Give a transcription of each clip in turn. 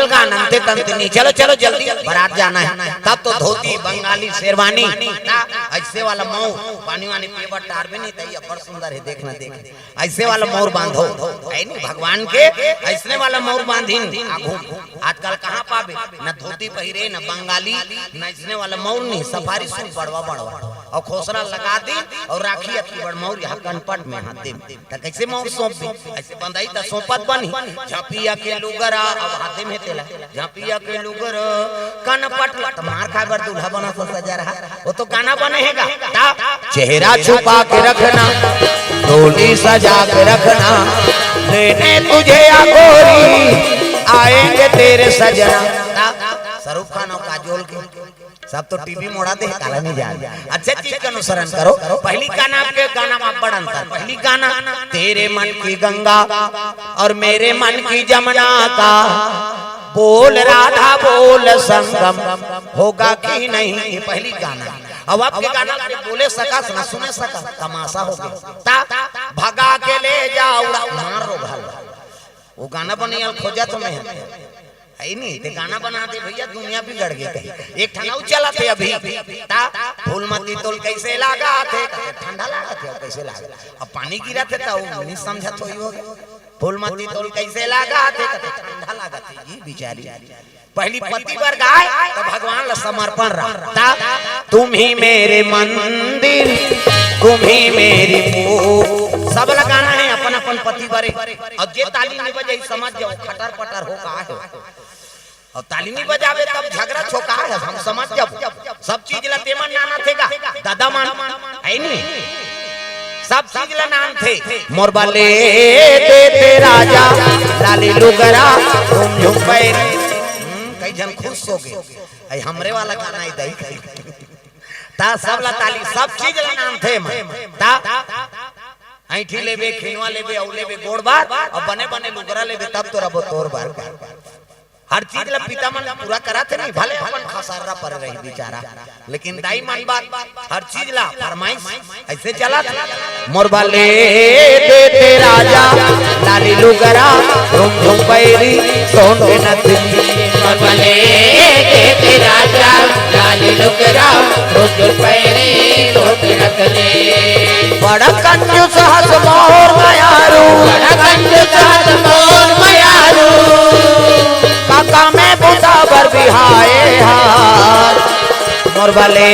मंगल का नंते तंतनी, चलो चलो जल्दी बारात जाना है। तब तो धोती बंगाली शेरवानी ऐसे वाला मोर पानी वानी पेपर टार भी नहीं तई बड़ सुंदर है, देखना देख ऐसे वाला मोर बांधो है नहीं भगवान के ऐसे वाला मोर बांधिन। आजकल कहाँ पावे न धोती पहिरे न बंगाली न ऐसे वाला मोर नहीं, सफारी सूट बड़वा बड़वा और खोसरा लगा दी और राखी अति बड़ मोर यहाँ कनपट में हाथ दे त कैसे मोर सौंप दी, ऐसे बंधाई त सौंपत बनी। झापिया के लुगरा अब हाथे में तेला झापिया के लुगर कनपट लट मार खा बर दूल्हा बना तो सजा रहा, वो तो गाना बनेगा। चेहरा छुपा के रखना डोली सजा के रखना, लेने तुझे या गोरी आएंगे तेरे सजना। शाहरुख खान और काजोल के सब तो टीवी मोड़ा दे काला नहीं जा। अच्छे चीज का अनुसरण करो। पहली गाना के गाना में बड़ा अंतर। पहली गाना तेरे मन की गंगा और मेरे मन की जमुना का, बोल राधा बोल संगम होगा कि नहीं, पहली गाना। अब आपके गाना बोले सका ना सुने सका तमाशा हो गया। भगा के ले जाओ मारो भाल, वो गाना बने खोजा तुम्हें है नहीं ते गाना बना दे भैया दुनिया बिगड़ गई कहीं। एक ठनाऊ चला थे अभी फूल मती तोल कैसे लगा थे, ठंडा लगा थे कैसे लगा, अब पानी गिरा थे तो नहीं समझा तो हो। फूल मती तोल कैसे लगा थे ठंडा लगा थे जी बेचारी। पहली पति पर गाय तो भगवान ला समर्पण रहा। तुम ही मेरे मंदिर तुम ही मेरी वो, सब लगाना है अपन अपन पति बरे। और जे ताली नहीं बजे समझ जाओ खटर पटर हो का है, और ताली नहीं बजावे तब झगड़ा छोका है, हम समझ जाओ। सब चीज ला तेमन नाना थेगा दादा मान है नहीं, सब चीज ला नाम थे। मोर बाले ते राजा लाली लुगरा झुम झुम पैरी, कई जन खुश हो गए हमरे वाला गाना ही दई ता सब ला ताली सब चीज ला नाम थे। ता ऐठी लेबे खिनवा लेबे औ लेबे गोड़ बार और बने बने लुगरा लेबे तब तोरा तोर बार। हर चीज ला पिता मन पूरा कराते नहीं, भले अपन खसारा पर रही बेचारा, लेकिन दाई मन बात हर चीज ला फरमाइश ऐसे चला। मोरबा ले दे राजा लाली लुगरा झुम झुम पैरी सोन के नथनी, मोरबा ले दे राजा लाली लुगरा झुम झुम पैरी सोन के नथनी। बड़ा कंजूस हंस मोर मयारू, बड़ा कंजूस हंस मोर मयारू, काका में बुता बर बिहाए हार। मोर भले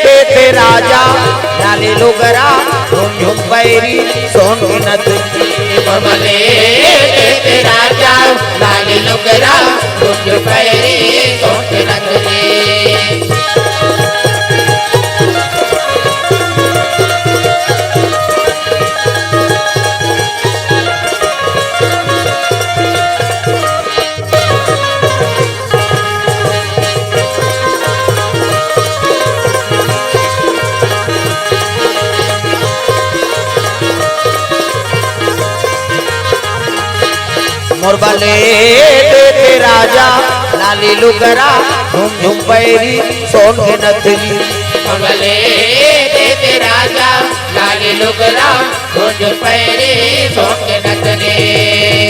देते राजा लाली लुगरा झुम झुम पैरी सोन की नथनी, मोर भले देते राजा लाली लुगरा झुम झुम पैरी सोन की नथनी। मोरबा ले दे राजा लाली लुगरा झुम झुम पैरी सोन के नथनी, मोरबा ले दे राजा लाली लुगरा झुम झुम पैरी सोन के नथनी।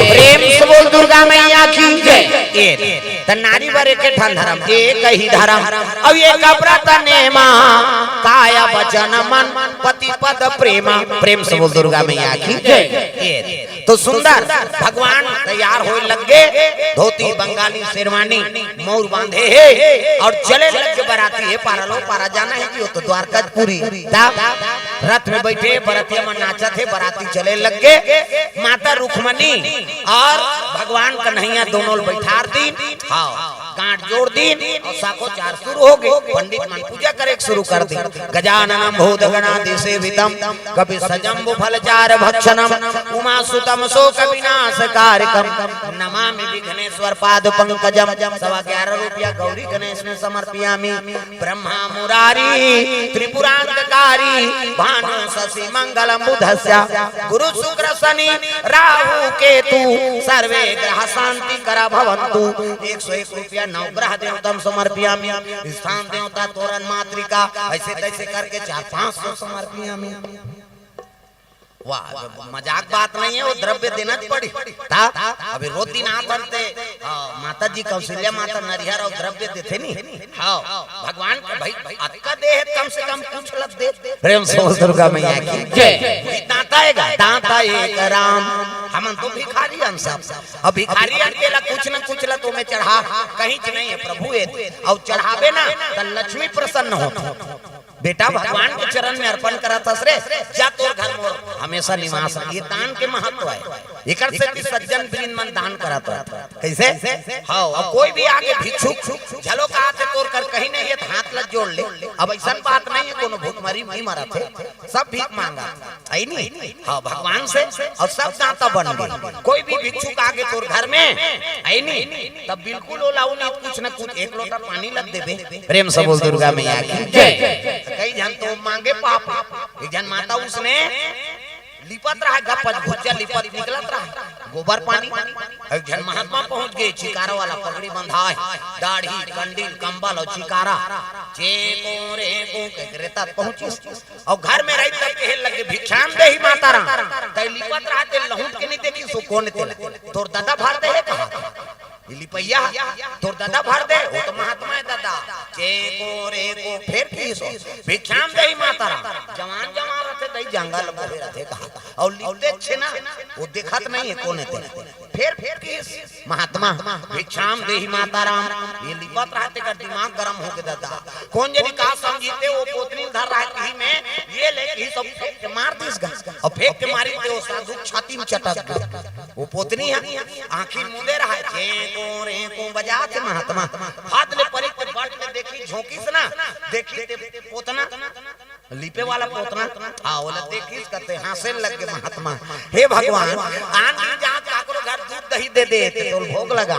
प्रेम से बोल दुर्गा मैया की जय। त नारी बर एक ठन धर्म एक ही धर्म, अब ये व्रत नेमा काया वचन मन पति पद प्रेमा। प्रेम से बोल दुर्गा मैया की जय। तो सुंदर भगवान तैयार हो लगे, धोती बंगाली शेरवानी मोर बांधे है और चले लगे बराती है। पारा लो पारा जाना है कि वो तो द्वारकापुरी रथ में बैठे बरातिया में नाचत है, बराती चले लगे। माता रुक्मणी और भगवान कन्हैया दोनों बैठार दी, गांठ जोड़ दी और साको चार शुरू हो गए। पंडित मन पूजा करे शुरू कर दी। गजाननम भूतगणाधि सेवितम कपि सजम्बु फलचार भक्षणम उमा सुतम शोक विनाशकारकम नमामि विघ्नेश्वर पाद पंकजम। 11.25 रुपया गौरी गणेश में समर्पयामि। ब्रह्मा मुरारी त्रिपुरांतकारी भानु शशि मंगलम बुधस्य गुरु शुक्र शनि राहु केतु सर्वे ग्रह शांति करा भवन्तु। 101 रुपया नवग्रह देवतम समर्पयामि। स्थान देवता तोरण मातृका ऐसे तैसे करके 400-500 समर्पयामि। वाह मजाक बात नहीं है, वो द्रव्य देना पड़ी था। अभी रोज दिन बनते हाँ माता जी कौशल्या माता नरिहर और द्रव्य देते नहीं। हाँ भगवान का भाई अतका दे है कम से कम कुछ लग दे। प्रेम से बोल दुर्गा मैया की जय। दाता एक राम हम तो भिखारी हम सब अब भिखारी अकेला कुछ न कुछ ला तो मैं चढ़ा कहीं नहीं है प्रभु है और चढ़ावे ना तो लक्ष्मी प्रसन्न हो। बेटा भगवान के चरण में अर्पण करा था रे जा तोर घर में हमेशा निवास। ये दान के महत्व है। एकर से कि सज्जन बिन मन दान कराता कैसे। हाँ अब कोई भी आगे भिक्षुक झलो कहा थे तोर कर कहीं नहीं है हाथ लग जोड़ ले। अब ऐसा बात नहीं है कोनो भूखमरी नहीं मारा थे सब भीख मांगा आई नहीं। हाँ भगवान से और सब दाता बन गए। कोई भी भिक्षुक आगे तोर घर में आई नहीं तब बिल्कुल ओलाऊ नहीं कुछ न कुछ एक लोटा पानी लग देवे। प्रेम से बोल दुर्गा मैया की जय। कई जन तो मांगे पाप एक जन माता उसने लिपत रहा गपच भुजा लिपत निकलत रहा गोबर पानी। एक जन महात्मा पहुंच गए चिकारा वाला पगड़ी बंधा दाढ़ी कंडील कंबल और चिकारा चेको रे को कहरेता पहुंची और घर में रही तब कहे लगे भिक्षाम दे ही माता रा तै लिपत रहा ते लहुट के नहीं देखी सो कौन ते तोर दादा भार दे है कहा लिपैया तोर दादा भर दे वो तो महात्मा है दादा चेको रे को फिर की सो भिक्षाम दे माता जवान जवान रहते दई जंगल में रहते कहा और लिखते छे ना वो देखत नहीं है कौन है फिर की महात्मा भिक्षाम दे माता राम ये लिपत रहते का दिमाग गरम हो के दादा कौन जनी का समझीते वो पोतनी धर रहा है में ये ले ही सब फेंक के मार दिस गा और फेंक के मारी ते वो साधु छाती में चटक वो पोतनी है आंखी मुंदे रहा है रे को बजा के महात्मा हाथ ले परी के बाट में देखी झोंकी से ना देखी ते पोतना लिपे वाला पोतना ओला देखी करते हासे लग के महात्मा हे भगवान आन जहां काकरो घर दूध दही दे दे तो भोग लगा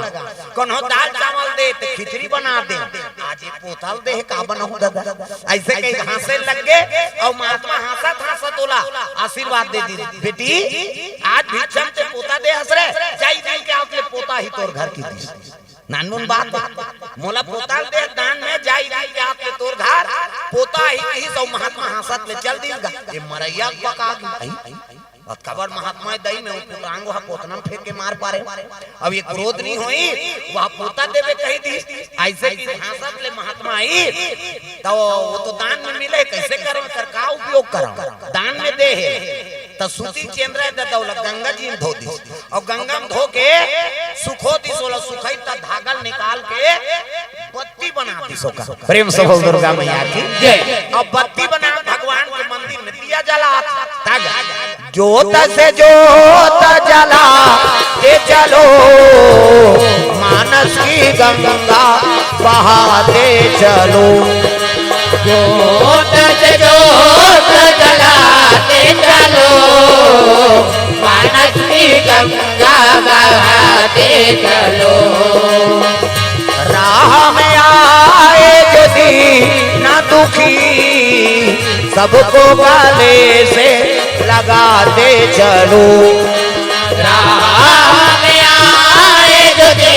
कोनो दाल चावल दे ते खिचड़ी बना दे आज ये पोतल दे का बनहु दादा ऐसे के हासे लग गए और महात्मा हंसत तोला आशीर्वाद दे दी बेटी आज भिक्षम से पोता दे हंस रे जाई दिन के आपले पोता ही तोर घर की नानून बात मोला पोता दे दान में जाई दिन के आपले तोर घर पोता ही सो महात्मा हंसत ले चल दीगा ये मरैया पका गई और खबर महात्मा दई में पुरांग वहां पोतना फेंक के मार पारे। अब ये क्रोध नहीं होई वहां पोता देवे कही दी ऐसे की हंसत ले महात्मा आई तो वो तो दान में मिले कैसे करो कर का उपयोग करो दान में दे है तो सूती चेंद्रा दे दौलत गंगा जी में धो दी और गंगा में धो के सुखो दी सोला सुखाई ता धागल निकाल के बत्ती बना दी सोका। प्रेम से बोल दुर्गा मैया की जय। अब बत्ती बना भगवान के मंदिर में दिया जला ताजा जोत से जोत जला के चलो मानस की गंगा बहाते चलो जोत से जोत जलाते चलो मानस की गंगा बहाते चलो राह में आए यदि न दुखी सबको गले से लगाते चलो राह में आए यदि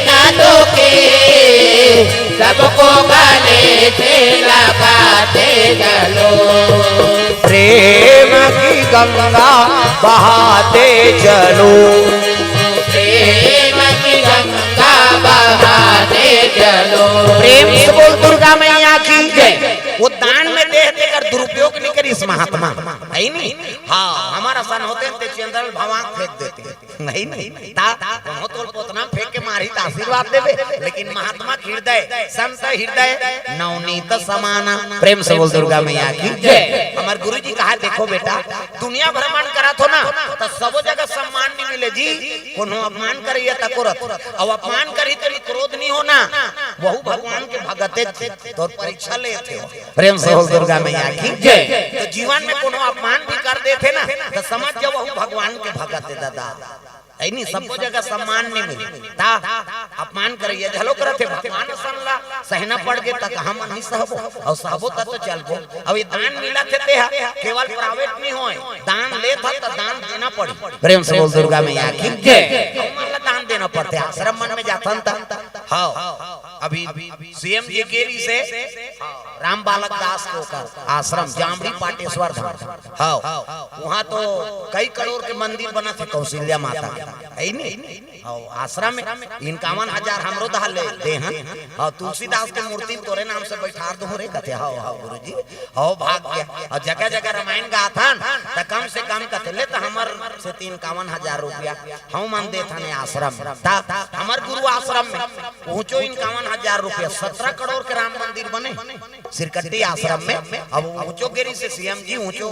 न दुखी सबको गले से लगाते चलो प्रेम की गंगा बहाते चलो प्रेम की गंगा बहाते चलो। प्रेम से बोल दुर्गा मैया की जय। वो दान में दे देकर दुरुपयोग नहीं करी इस महात्मा है नहीं। हाँ हमारा सन होते हैं चंद्र भगवान फेंक देते नहीं नहीं ता तो पोतना फेंक के मारी तो आशीर्वाद देवे लेकिन महात्मा हृदय संत हृदय नवनीत समाना। प्रेम से बोल दुर्गा मैया की जय। हमारे गुरुजी कहा देखो बेटा दुनिया भ्रमण करा तो ना तो सब जगह सम्मान नहीं मिले जी कोनो अपमान करी या तकोरत और अपमान करी तो क्रोध नहीं होना वहु भगवान के भगते तो परीक्षा लेते हो। प्रेम से बोल दुर्गा मैया की जय। तो जीवन में कोनो अपमान भी कर देते ना तो समझ जाओ वहु भगवान के भगते दादा नहीं सबको जगह सम्मान नहीं मिले ता अपमान करिए झलो करते भगवान सनला सहना पड़ गए तक हम नहीं सहबो और सहबो तक तो चलबो। अब ये दान मिला थे केवल प्राइवेट नहीं होए दान ले था तो दान देना पड़ी। प्रेम से बोल दुर्गा मैया की जय। हमारा दान देना पड़ते आश्रम मन में जाता हाँ अभी सीएम जी केरी से राम बालक दास को आश्रम जामड़ी पाटेश्वर धाम हाँ वहाँ तो कई करोड़ के मंदिर बना थे कौशल्या माता है नहीं और आश्रम में 51,000 हमरो दहाल दे हैं और तुलसीदास के मूर्ति तोरे नाम से बैठा दो रे कथे हां हां गुरुजी हो भाग गया और जगह जगह रामायण गाथन त कम से कम कथे ले त हमर से 53,000 रुपया हम मन देथने आश्रम ता हमर गुरु आश्रम में पहुंचो 51,000 रुपया 17 करोड़ के राम मंदिर बने सिरकट्टी आश्रम में। अब ऊंचो गिरी से सीएम जी ऊंचो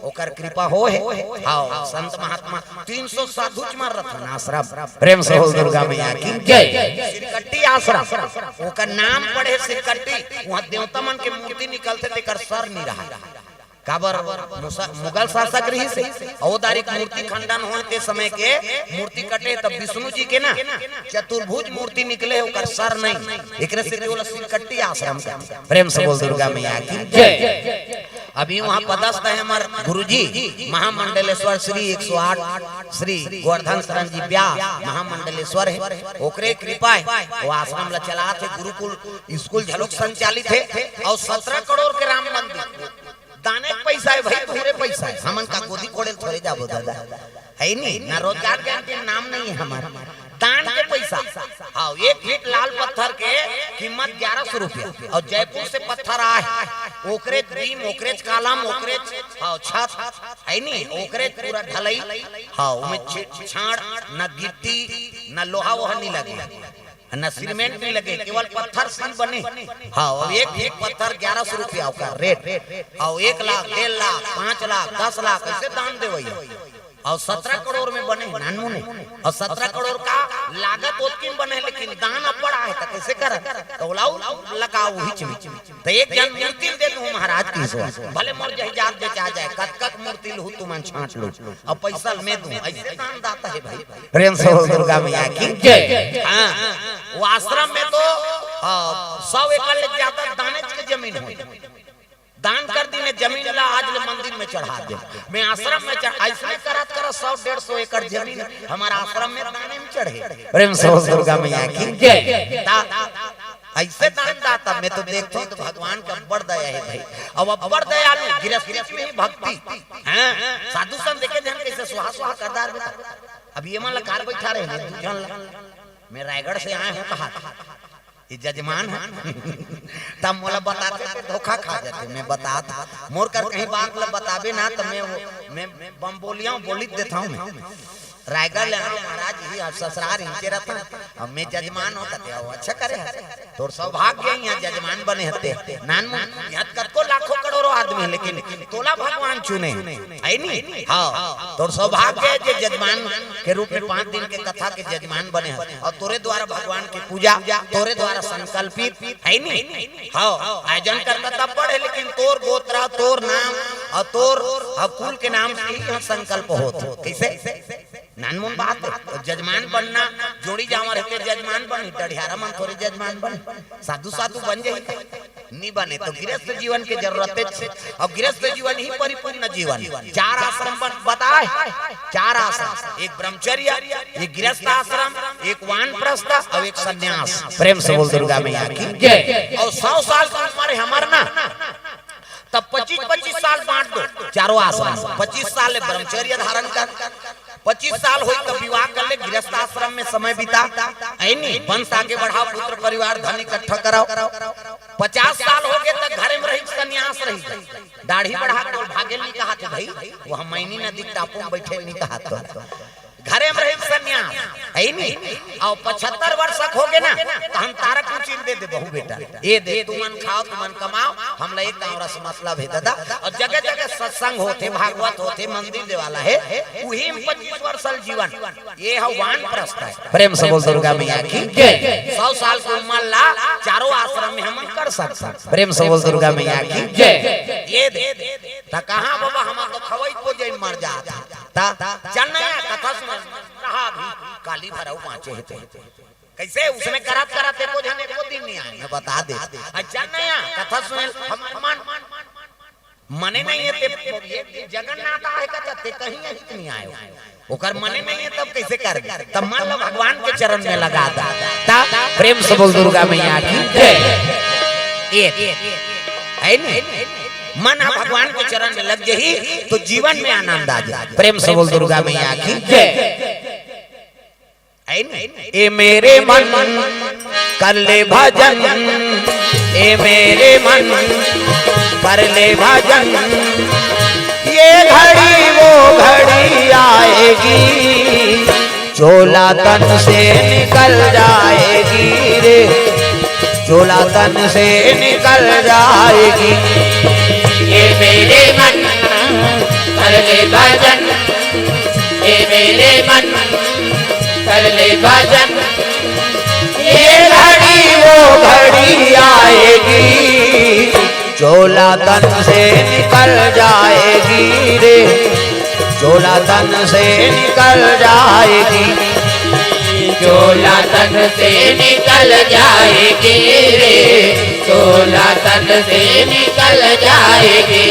ओकर कृपा हो है हां संत महात्मा 300 साधु मार रखन आश्रम प्रेम से हो दुर्गा मैया की जय। सिरकट्टी आश्रम ओकर नाम पड़े सिरकट्टी वहां देवता मन के मूर्ति निकलते तेकर सर नहीं रहा काबर मुगल शासक रही से औदारिक मूर्ति खंडन होते समय के मूर्ति कटे तब विष्णु जी के ना चतुर्भुज मूर्ति निकले ओकर सर नहीं एकरे से केवल सिरकट्टी आश्रम का प्रेम से बोल दुर्गा मैया की जय। अभी वहाँ पदस्थ है हमारे गुरुजी महामंडलेश्वर श्री 108 श्री गोवर्धन शरण जी व्यास महामंडलेश्वर है ओकरे कृपा है वो आश्रम ला चला थे गुरुकुल स्कूल झलक संचालित है और 17 करोड़ के राम मंदिर दाने पैसा है भाई पूरे पैसा है हमन का गोदी कोड़े थोड़े जाबो दादा है नहीं ना रोजगार के नाम नहीं है हमारा दान के पैसा हाँ 1 फीट लाल पत्थर के कीमत 1100 रुपया और जयपुर से पत्थर आए ओकरे बीम ओकरे कालम ओकरे हाँ छत है नहीं ओकरे पूरा ढलाई हाँ उसमें छाड़ न गिट्टी न लोहा वोहा नहीं लगे न सीमेंट नहीं लगे केवल पत्थर से बने हाँ और एक पत्थर 1100 रुपया का रेट और 1 लाख 1.5 लाख 5 लाख 10 लाख ऐसे दान दे और 17 करोड़ में बने नानू ने और 17 करोड़ का लागत ओतकिन बने लेकिन दान अपड़ा है तो कैसे कर तो लाऊ लगाओ हिच तो एक जन मूर्ति दे दूं महाराज की सो भले मोर जहाज बेचा जाए कत मूर्ति लू तू मन छांट लो और पैसा में दूं ऐसे दान दाता है भाई प्रेम से दुर्गा मैया की जय। हां वो आश्रम में तो 100 एकड़ से ज्यादा दानेज की जमीन है दान कर दी ने जमीन ला आज ले मंदिर में चढ़ा दे मैं आश्रम में ऐसे करत कर 100-150 एकड़ जमीन हमारा आश्रम में दाने में चढ़े प्रेम से दुर्गा मैया की जय। ऐसे दान दाता मैं तो देखता हूँ तो भगवान का बड़ दया है भाई अब बड़ दयालु गृहस्थी में ही भक्ति हैं साधु संत देखे ध्यान कैसे सुहा सुहा करदार बेटा अब ये मन कार बैठा रहे मैं रायगढ़ से आया हूँ कहा ये जजमान है तब मोला बताते थे धोखा खा जाते मैं बताता मोर कर कहीं बात ला बताबे ना तो मैं बम बोलियां बोली देता हूं मैं रायगढ़ ले महाराज ही ससुराल इनके रहता अब मैं जजमान होता थे अच्छा करे तोर सौभाग्य यहाँ जजमान बने हते नान यहाँ कत को लाखों करोड़ों आदमी लेकिन तोला भगवान चुने है नहीं हाँ तोर सौभाग्य है जे जजमान के रूप में 5 दिन के कथा के जजमान बने और तोरे द्वारा भगवान की पूजा तोरे द्वारा संकल्पित है नहीं हाँ आयोजन करता तब पढ़े लेकिन तोर गोत्रा तोर नाम और तोर कुल के नाम से ही संकल्प होता कैसे नानमुन बात है जजमान बनना जोड़ी जामा रहते जजमान बनी डढ़ियारा मन थोड़े जजमान बने साधु साधु बन जाए नहीं बने तो गृहस्थ जीवन की जरूरत है और गृहस्थ जीवन ही परिपूर्ण जीवन 4 आश्रम बताए 4 आश्रम एक ब्रह्मचर्य एक गृहस्थ आश्रम एक वानप्रस्थ और एक सन्यास प्रेम से बोल दुर्गा मैया की जय। और 100 साल का उम्र है हमार ना तब 25-25 साल बांट दो चारों आश्रम 25 साल ब्रह्मचर्य धारण कर 25 साल हो तो विवाह कर ले गृहस्थ आश्रम में समय बिता नहीं वंश आगे बढ़ाओ पुत्र परिवार धन इकट्ठा कराओ 50 साल हो गए तक घर में रही सन्यास रही दाढ़ी बढ़ा कर भागे नहीं कहा थे भाई वो हम महीने न दिखता अपन बैठे नहीं कहा तो घरे में रही सन्यास है नहीं और 75 वर्ष हो गए ना तो हम तारा कुछ दे दे बहु बेटा ये दे तू मन खाओ तू मन कमाओ हम एक तावरा से मतलब है दादा और जगह जगह सत्संग होते भागवत होते मंदिर दे वाला है वही 25 वर्ष जीवन ये है वानप्रस्थ है प्रेम से बोल दुर्गा मैया की जय। 100 साल की उम्र ला चारों आश्रम में हम कर सकते प्रेम से बोल दुर्गा मैया की जय। ये दे ता कहां बाबा हम तो खवई को जई मर जाता ता चलना कथा सुन रहा भी काली भराऊ पांचे हेते कैसे उसमें करत करते को जाने को दिन नहीं आए बता दे अच्छा नया कथा सुन हम मने नहीं है ये जगन्नाथ आए का ते कहीं नहीं आए ओकर मने नहीं है तब कैसे कर तब मान लो भगवान के चरण में लगा दा प्रेम से बोल दुर्गा मैया की जय। ये है नहीं मन भगवान के चरण में लग जाही तो जीवन में आनंद आ जाए प्रेम से बोल दुर्गा मैया की जय। ए मेरे मन कर ले भजन, ए मेरे मन कर ले भजन, ये घड़ी वो घड़ी आएगी, चोला तन से निकल जाएगी रे, चोला तन से निकल जाएगी। ये मेरे मन कर ले भजन, ये मेरे मन कर ले भजन, ये घड़ी वो घड़ी आएगी, चोला तन से निकल जाएगी रे, चोला तन से निकल जाएगी, चोला तन से निकल जाएगी रे, चोला तन से निकल जाएगी।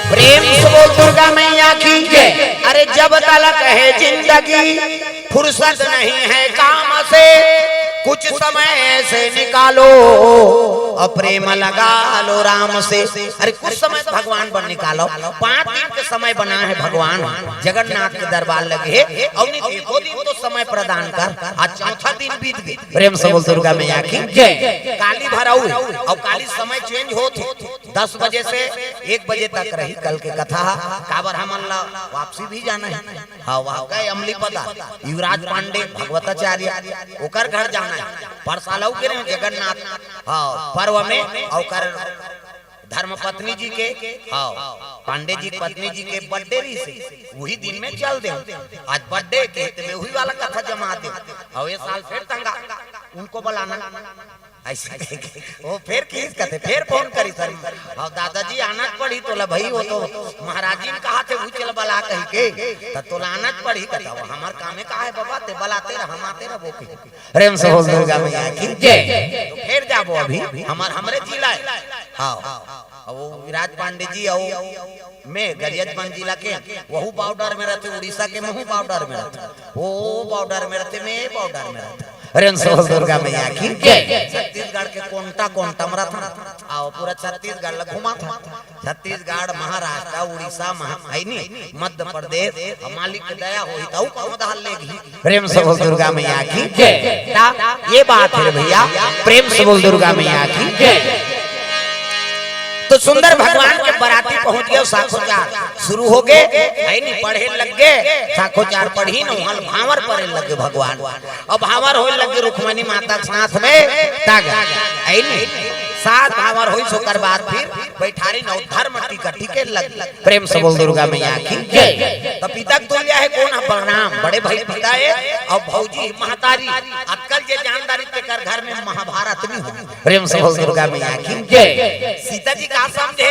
प्रेम से बोल दुर्गा मैया की जय। अरे जब तलक है जिंदगी फुर्सत नहीं है काम से, कुछ समय से निकालो और प्रेम लगा लो राम से। अरे कुछ समय भगवान पर निकालो, 5 दिन के समय बना है भगवान जगन्नाथ के दरबार लगे, और देखो दिन तो समय प्रदान कर, आज चौथा दिन बीत गए। प्रेम से बोल दुर्गा मैया की जय। काली भराऊ और काली समय चेंज होते, 10 बजे से 1 बजे तक रही कल के कथा। काबर हमन ला वापसी भी जाना है, हाँ वहाँ गए अमली पदा युवराज पांडे भगवताचार्य ओकर घर जाना है, परसालऊ के जगन्नाथ हाँ पर्व में और धर्म पत्नी जी के हाँ पांडे जी पत्नी जी के बर्थडे रही से वही दिन में चल दे, आज बर्थडे के में वही वाला कथा जमा दे, और ये साल फिर तंगा उनको बुलाना ऐसे वो फिर किस कहते फिर फोन करी सर और दादाजी आना पड़ी तोला भाई वो तो महाराज जी ने कहा थे वो चल बला कही के तोला आना पड़ी कहता वो हमार काम है कहा है बाबा ते बलाते रह हम आते रह वो की प्रेम से बोल दुर्गा मैया की जय। तो फिर जाबो अभी हमरे जिला है हाँ वो विराज पांडे जी और मैं गरियाबंद जिला के वहू बॉर्डर में रहते, उड़ीसा के महू बॉर्डर में रहते, वो बॉर्डर में रहते, मैं बॉर्डर में रहता। अरे दुर्गा मैया की जय। छत्तीसगढ़ के कोंटा कोंटा में रहता आओ पूरा छत्तीसगढ़ ला घुमा था, छत्तीसगढ़ महाराष्ट्र उड़ीसा मध्य प्रदेश मालिक की दया हुई तो कौन लेगी। प्रेम से बोल दुर्गा मैया की जय। ये बात है भैया, प्रेम से बोल दुर्गा मैया की जय। तो सुंदर भगवान के बराती पहुंच गए, साखोचार शुरू हो गए, नहीं पढ़े लग गए, साखोचार पढ़ी न वहां भावर पढ़े लगे भगवान, और भावर हो लगे रुक्मणी माता के साथ में ताग सात भावर हुई सोकर बाद फिर बैठारी नौ धर्म टिकटी के लग। प्रेम से बोल दुर्गा मैया की जय। तो पिता तुल्या है कौन प्रणाम बड़े भाई पिता है और भौजी महतारी अक्कल जे जानदारी पे कर घर में महाभारत नहीं हो। प्रेम से बोल दुर्गा मैया की जय। सीता जी का समझे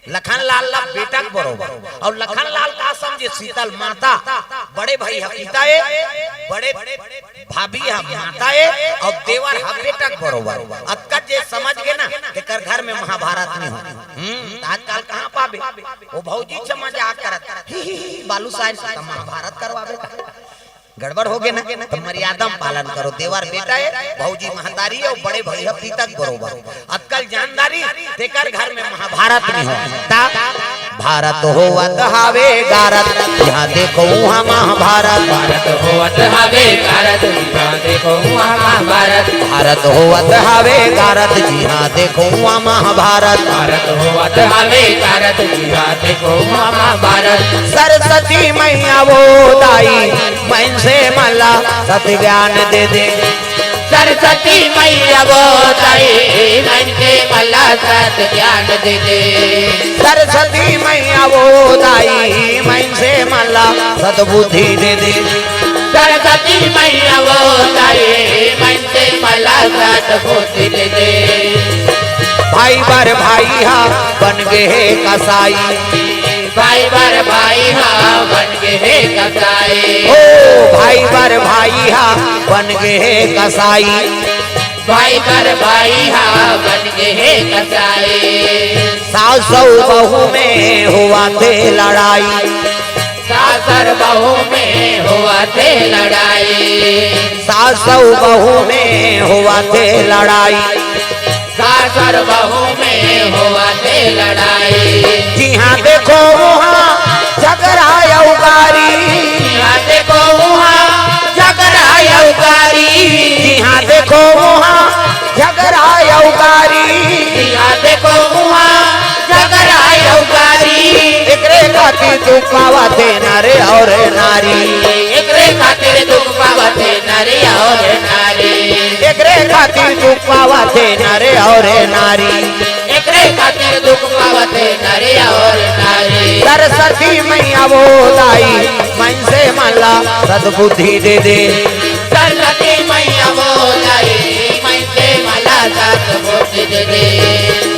लखन लाल ला बेटा के बरोबर और लखन लाल का समझे शीतल माता, बड़े भाई पिता है, बड़े भाभी माता है और देवर बेटा के बरोबर। अक्का जे समझ गए ना तेकर घर में महाभारत नहीं हो। आजकल कहाँ पाबे वो भौजी समझ आ करत बालू साहब महाभारत करवावे गड़बड़ हो गए ना, तो मर्यादा पालन करो। देवर बेटा है, भौजी महतारी है और बड़े भैया पिता बरोबर। अक्कल जानदारी तेकर घर में महाभारत नहीं हो। भारत होवत हावे गारत यहाँ देखो वहाँ महाभारत, भारत होवत हावे गारत यहाँ देखो वहाँ महाभारत, भारत होवत हावे गारत जी हाँ देखो वहाँ महाभारत, भारत होवत हावे गारत जी हाँ देखो वहाँ महाभारत। सरस्वती मैया वो दाई मन से मला सत ज्ञान दे दे, सरस्वती मैया वो दाई मन से मला सत ज्ञान दे दे, सरस्वती मैया वो दाई मन से मला सद्बुद्धि दे दे, सरस्वती मैया वो दाई मन से मला सद्बुद्धि दे दे। भाई बर भाई हा बन गए कसाई, भाई बर भाई हा बन गए कसाई, ओ भाई बर भाई हा बन गए कसाई, भाई बर भाई हा बन गए कसाई। सासू बहू में हुआ थे लड़ाई, सासर बहू में हुआ थे लड़ाई, सासू बहू में हुआ थे लड़ाई, सासर बहू में हुआ थे लड़ाई। जी हाँ देखो वहाँ झगड़ा उगारी, जी हाँ देखो वहाँ झगड़ा उगारी। जी हाँ देखो वहाँ झगड़ा उगारी। जी हाँ देखो वहाँ झगड़ा उगारी। एकरे खातिर दुख पावते नरे और नारी, एकरे खातिर दुख पावते नरे और नारी। एकरे खातिर दुख पावते नरे और नारी, एकरे खातिर दुख पावते नरे और नारी। सरस्वती मैया बोलाई मन से मला सद्बुद्धि दे दे। सरस्वती मैया बोलाई मन से मला सद्बुद्धि दे दे।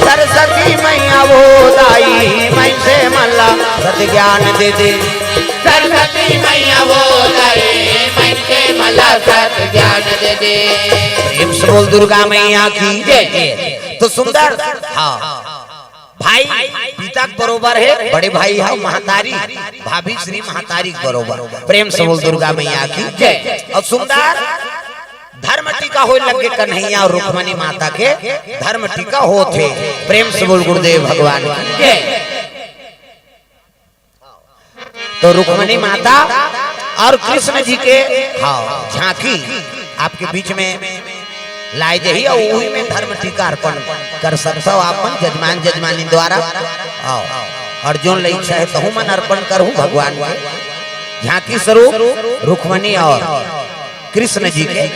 सरस्वती मैया बोलाई मन से मला सद्ज्ञान दे दे। सरस्वती मैया बोलाई मन से मला सद्ज्ञान दे दे। प्रेम से बोल दुर्गा मैया की जय। तो सुंदर हाँ भाई पिता के बरोबर है, बड़े भाई है महतारी, भाभी श्री महतारी के बरोबर। प्रेम से बोल दुर्गा मैया की जय। और सुंदर धर्म टीका हो लगे कन्हैया और रुक्मणी माता के धर्म टीका होते। प्रेम से बोल गुरुदेव भगवान की जय। तो रुक्मणी माता और कृष्ण जी के हाँ झांकी आपके बीच में लाई दही और वही में धर्म टीका अर्पण कर सकते हो आप जजमान जजमानी द्वारा। अर्जुन ले इच्छा है तो मन अर्पण करूं भगवान के झांकी स्वरूप रुक्मणी और कृष्ण जी के।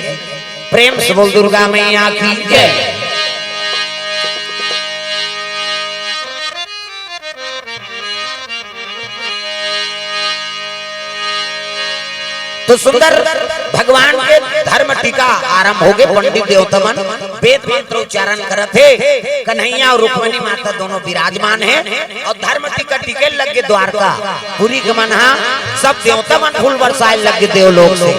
प्रेम से बोल दुर्गा मैया की जय। तो सुंदर भगवान के धर्म टीका आरंभ हो गए। पंडित देवतमन वेद मंत्र उच्चारण करते, कन्हैया और रुक्मणी माता दोनों विराजमान हैं और धर्म टीका टिके लगे द्वारका पूरी गमनहा सब देवतमन फूल बरसाए लगे देवलोक से।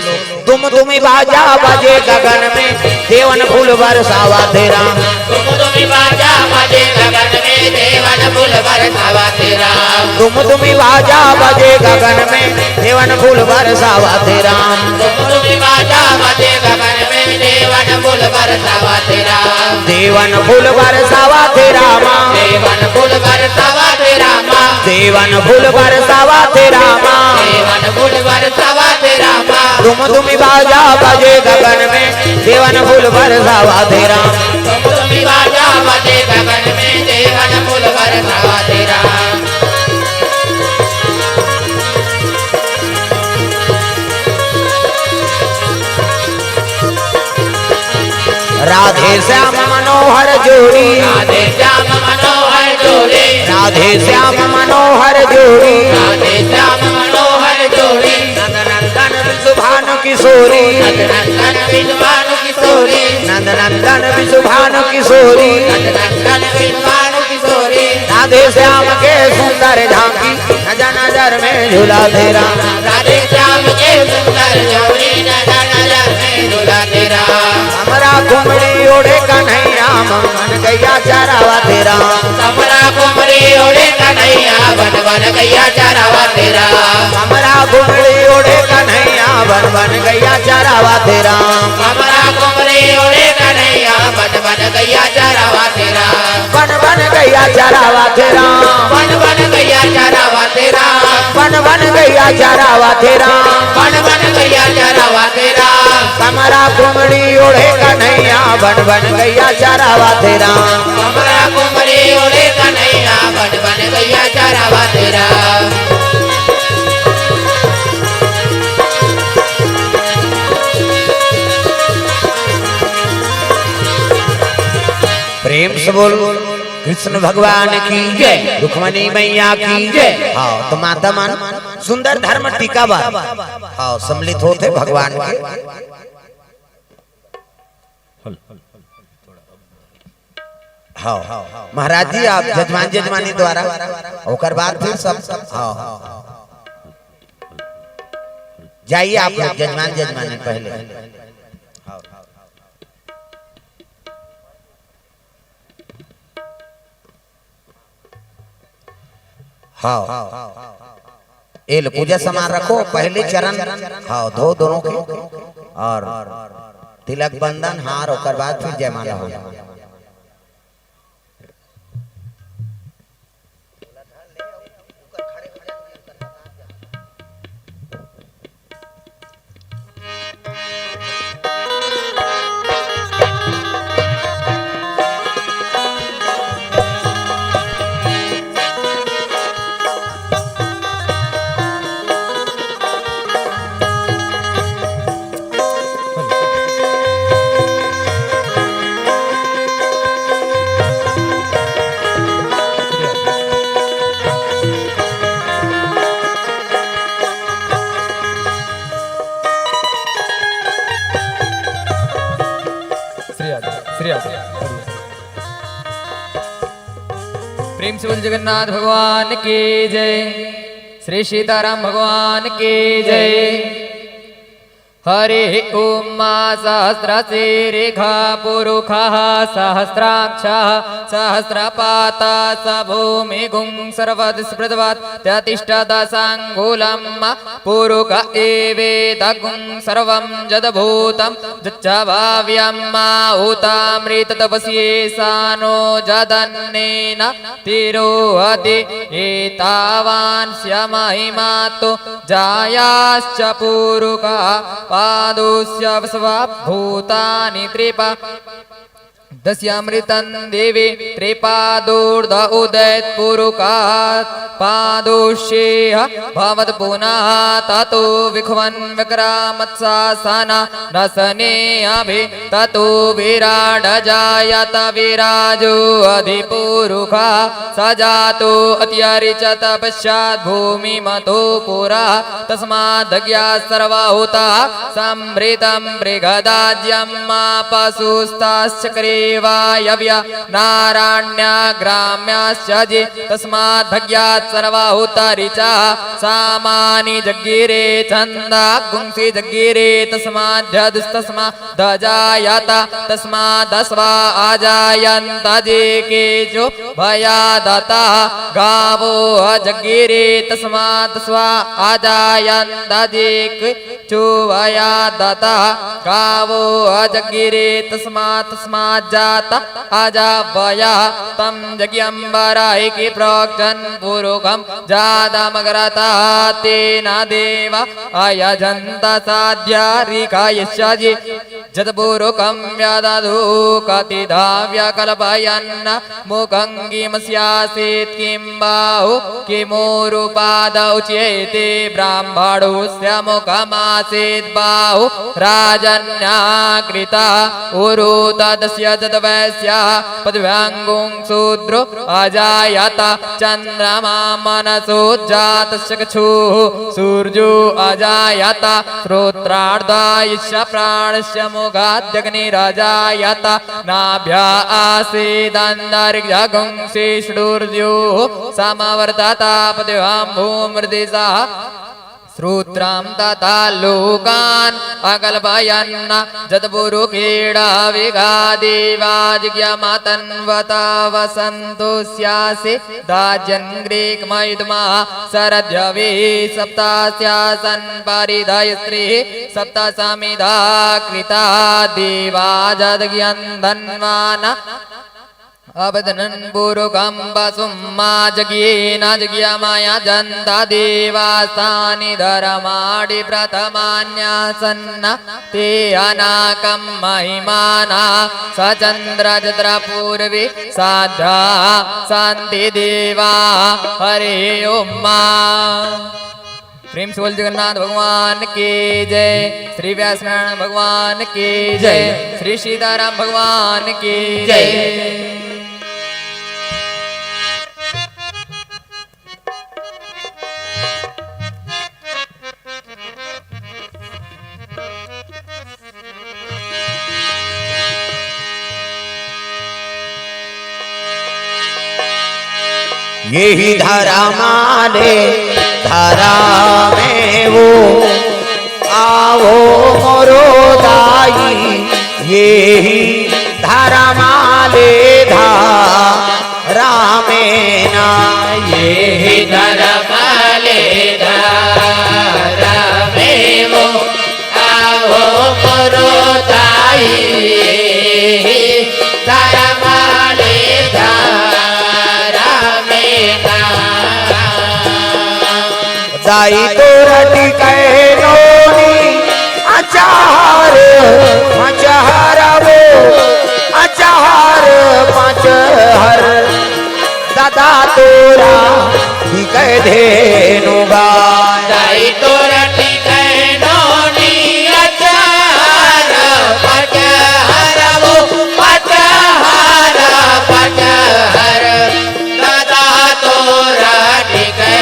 तुम बाजा बजे गगन में देवन फूल बरसावा तेरा। तुम बाजा बजे गगन में देवन फूल बरसावा तेरा। तुम बाजा बजे गगन में देवन फूल बरसावा तेरा। तुम बाजा बजे गगन में देवन फूल बरसावा तेरा। देवन फूल बरसावा तेरा माँ। देवन फूल बरसावा तेरा माँ। देवन फूल बरसावा तेरा माँ। देवन फूल बरसावा तेरा माँ। तुम बाजा बजे गगन में देवन फूल बरसावा तेरा। तुम बाजा बजे गगन में देवन फूल बरसावा तेरा। राधे श्याम मनोहर जोड़ी। राधे श्याम मनोहर जोड़ी। राधे श्याम मनोहर जोड़ी। राधे श्याम मनोहर जोड़ी। नंदनंदन विशुभानु किशोरी। नंदनंदन विश्वानु किशोरी। नंदनंदन विशुभानु किशोरी। नंदनंदन विश्वानु किशोरी। राधे श्याम के सुंदर झांकी नजर नजर में झूला तेरा। राधे श्याम के सुंदर जोड़ी नजर नजर में झूला तेरा। हमारा घुमड़ी ओढ़े कन्हैया मन गैया चरावा तेरा। कमरा कुमरी ओढ़े कन्हैया बन बन गैया चरावा तेरा। हमारा घुमड़ी ओढ़े कन्हैया बन गैया चरावा तेरा। कमरा कुमरी ओढ़े कन्हैया बन बन गैया चरावा तेरा। बन गैया चरावा तेरा। बन गैया चरावा तेरा। बन गैया चरावा तेरा। बन गैया चरावा तेरा। हमारा घुमड़ी ओढ़े कन्हैया बन गैया चरावा तेरा। कमरा कुमरी ओढ़े कन्हैया बन गैया चरावा तेरा। प्रेम से बोल कृष्ण भगवान की जय। रुक्मणी मैया की जय। हाँ तो माता मान सुंदर धर्म टीका बा हाँ सम्मिलित होते भगवान के। हाँ महाराज जी आप जजमान जजमानी द्वारा होकर बाद फिर सब हाँ जाइए आप लोग जजमान जजमानी पहले। हाँ एल पूजा सामान रखो पहले चरण हाँ धो दोनों के। और तिलक बंधन हार होकर बाद फिर जयमाला हो। से बोल जगन्नाथ भगवान की जय। श्री सीताराम भगवान की जय। हरे ओम मा सहस्रशीर्षा पुरुषः सहस्राक्षः सहस्रपाता स भूमिगुं सर्वदिस्पृतवत् त्यतिष्ठदशाङ्गुलं पुरुष एवेदगुं सर्वं जदभूतं जच्चभाव्यं माहुतामृततपस्ये सानो जदन्नेन तिरोहति एतावान् स्यमहिमा तो जायाश्च पुरुषः पादोस्य भूतानि त्रिपा दस्यामृतं देवे त्रिपादोर्ध उदयत् पुरुषात् पादोष्येह भवत् पुनः ततो विख्वन् विक्रामत्सासना रसने अभि ततो विराड जायत विराजो अधिपुरुषः स जातो अत्यरिचत पश्चात् भूमिमतो पुरा तस्मादज्ञा सर्वहुतः संभृतं मृगदाज्यं मा पशुस्ताश्चक्रे वायव्य नारायण्या ग्राम्याश्च जे तस्मात् भग्यात् सर्वाहुतरिचा सामानि जग्गिरे छन्दा गुंसि जग्गिरे तस्माद्यदस्तस्मात् दजायत तस्मादस्वा अजायन्त जे केचो भयादता गावो अजग्गिरे तस्मात् स्वा अजायन्त जे केचो भयादता गावो अजग्गिरे तस्मात् जाता अजावया तम जग्यंबराय की प्रोक्तन पुरुषं जातमग्रता तेन देवा अयजन्त साध्यारिकायश्चि जतपुरुषं व्यादधु कतिधाव्यकल्पयन् मुखं किमस्यासीत् किं बाहु किमूरुपाद उच्येते ब्राह्मणोऽस्य मुखमासीत् बाहु राजन्याकृता उरु तदस्य तद्वैस्य पद्व्याङ्गुं शूद्रो अजायत चन्द्रमा मनसोज्जातस्य चक्षुः सूर्यो अजायत श्रोत्रार्धायुष्य प्राणस्य मुखाद्यग्निरजायत नाभ्या आसीदन्तरिक्षगुंसि षडूर्ध्योः समवर्तत पद्भ्यां भूमृदिशः श्रोत्रां तथा लोकान् अकल्पयन् जतपुरुषेण विगादेवाजिज्ञामतन्वता वसन्तो स्यासि दाज्यन् ग्रीक्मयुध्मा शरद्यवे सप्तास्यासन् परिधयस्त्रीः सप्तसमिधा कृता देवा जदज्ञन्धन्वान् अवदनन् पुरुषं वसुं मा जज्ञेन जज्ञमाया जन्ता देवासानि धर्माणि प्रथमान्यासन्न ते अनाकं महिमाना स चन्द्रजत्र पूर्वे साधा शान्ति देवा हरे ओम मा। प्रेम से बोल जगन्नाथ भगवान की जय। श्री व्यासनारायण भगवान की जय। श्री सीताराम भगवान की जय। यही धरा माने धरा में वो आवो मोरो दाई यही धरा माले धरा में ना यही धरा माले धरा में वो आवो मोरो दाई धरा माले दाई तोरा टिकैनोनी अचार पंचहर वो अचार पंचहर दादा तोरा टिकै धेनु गाय दाई तोरा टिकैनोनी अचार पंचहर वो अचार पंचहर दादा तोरा टिकै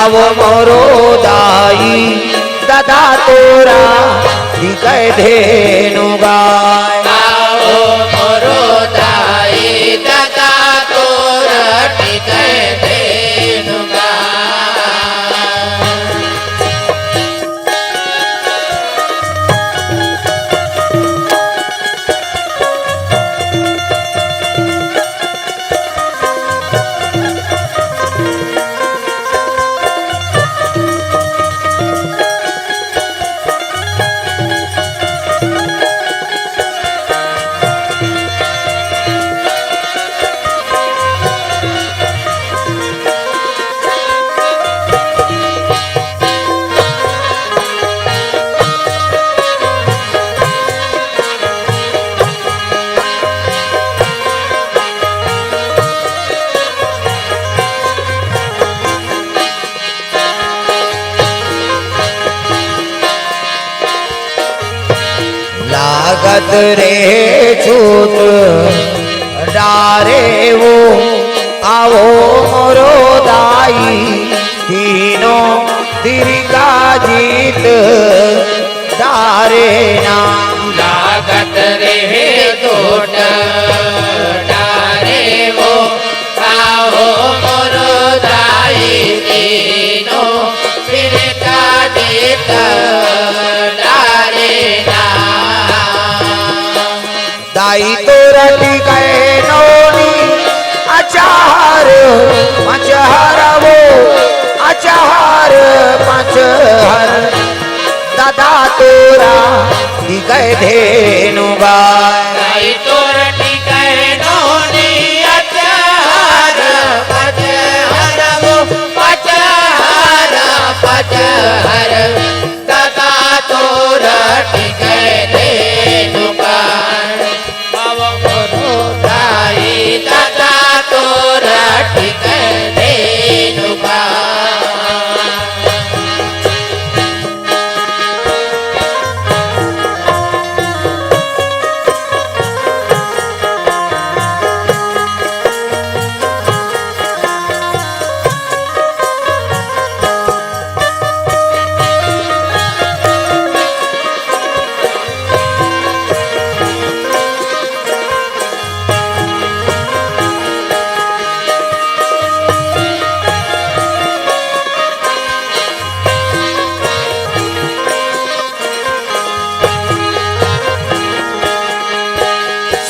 आवो मोरो दाई दादा तोरा टिकै धेनु गाय आवो मोरो दाई लागत रे छूट डारे वो आओ मोरो दाई तीनों तिरका जीत डारे ना लागत रे टूट डारे वो आओ मोरो दाई तीनों फिर का जीत डारे ना दाई तो रटी गए नोनी अचार मचहर वो अचार मचहर दादा तोरा दिगए धेनु गाय दाई तोरा टिकै नोनी अचार पचहर वो पचहर पचहर दादा तोरा टिकै धेनु गाय दाई दादा तोरा टिकै धेनु गाय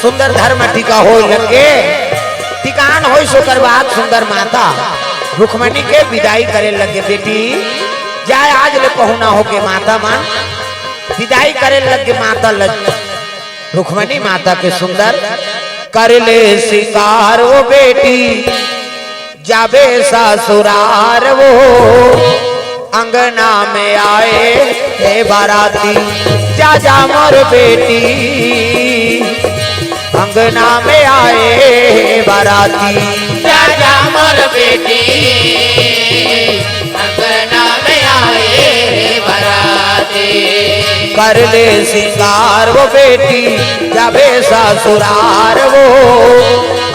सुंदर धर्म टीका हो लगे टिकान हो सोकर बात सुंदर माता रुक्मणी के विदाई करे लगे बेटी जाए आज ले पहुना हो के माता मान विदाई करे लगे माता लग रुक्मणी माता के सुंदर कर ले शिकार वो बेटी जाबे ससुरार वो अंगना में आए हे बाराती जा जा मोर बेटी अंगना में आए बाराती राजा मोर बेटी अंगना में आए बाराती कर ले सिंगार वो बेटी जाबे ससुरार वो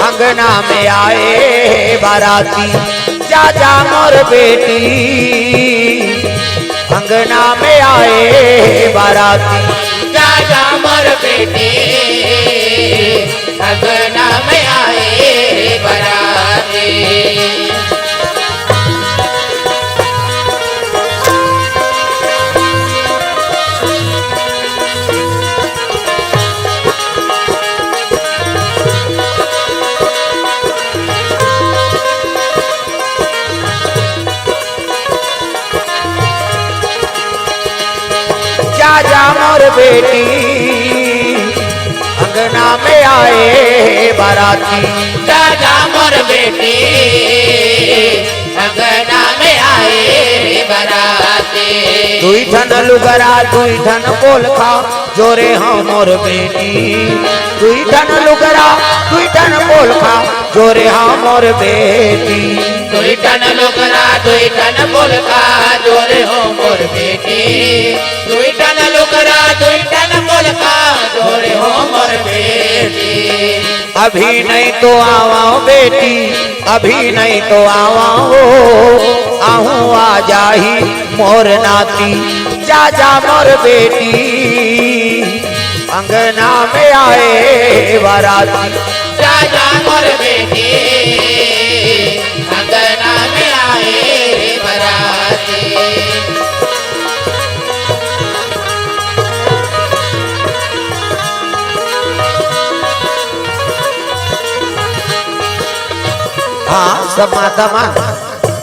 अंगना में आए बाराती जा जा मोर बेटी अंगना में आए बाराती राजा मोर बेटी अंगना में आए बाराती जा जा मोर बेटी अंगना में आए बाराती राजा मोर बेटी अंगना में आए बाराती दुई ठन लुगरा दुई ठन पोलखा जोरे हाँ मोर बेटी दुई ठन लुगरा दुई ठन पोलखा जोरे हाँ मोर बेटी दुई टन लुगरा दुई टन पोलखा जोरे हो मोर बेटी दुई टन लुगरा दुई टन पोलखा जोरे हो मोर बेटी अभी नहीं तो आवा बेटी अभी नहीं तो आवा हो आहू आ जाही मोर नाती जा जा मोर बेटी अंगना में आए बाराती राजा मोर बेटी अंगना में आए बाराती हाँ सब माता माँ